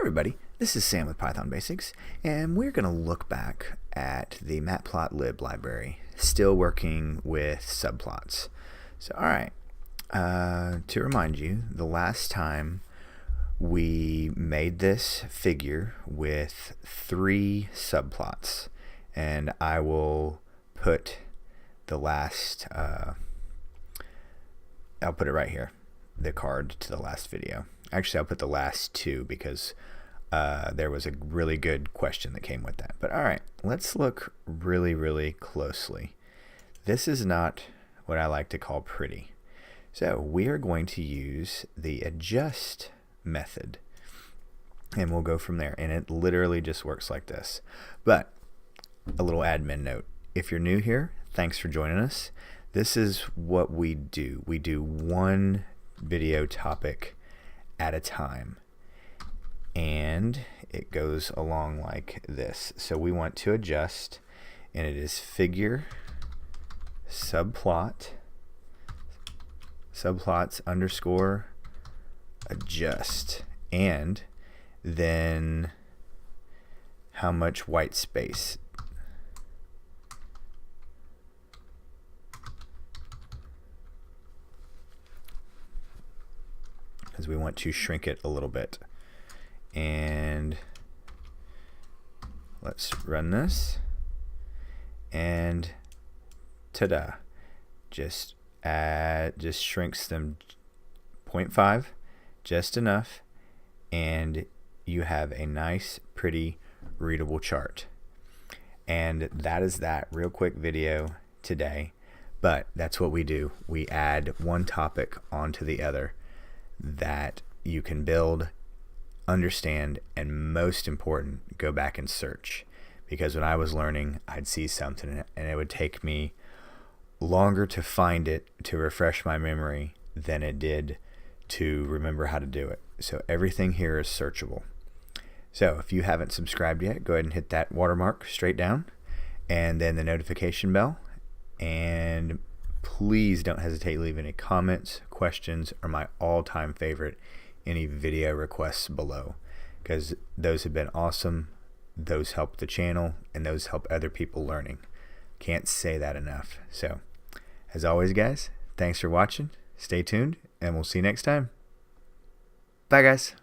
everybody, this is Sam with Python Basics, and we're going to look back at the Matplotlib library, still working with subplots. So alright, to remind you, the last time we made this figure with 3 subplots, and I will put the last, I'll put it right here, the card to the last video. Actually, I'll put the last 2 because there was a really good question that came with that. But alright, let's look really closely. This is not what I like to call pretty. So we are going to use the adjust method, and we'll go from there. And it literally just works like this. But a little admin note. If you're new here, thanks for joining us. This is what we do. We do one video topic at a time, and it goes along like this. So we want to adjust, and it is figure subplots underscore adjust, and then how much white space. Because we want to shrink it a little bit. And let's run this, and ta-da, just shrinks them 0.5, just enough, and you have a nice, pretty, readable chart. And that is that real quick video today, but that's what we do. We add one topic onto the other that you can build, understand, and most important, go back and search. Because when I was learning, I'd see something and it would take me longer to find it, to refresh my memory, than it did to remember how to do it. So everything here is searchable. So if you haven't subscribed yet, go ahead and hit that watermark straight down, and then the notification bell, and please don't hesitate to leave any comments, questions, or my all-time favorite, any video requests below, because those have been awesome. Those help the channel, and those help other people learning. Can't say that enough. So as always, guys, thanks for watching. Stay tuned, and we'll see you next time. Bye, guys.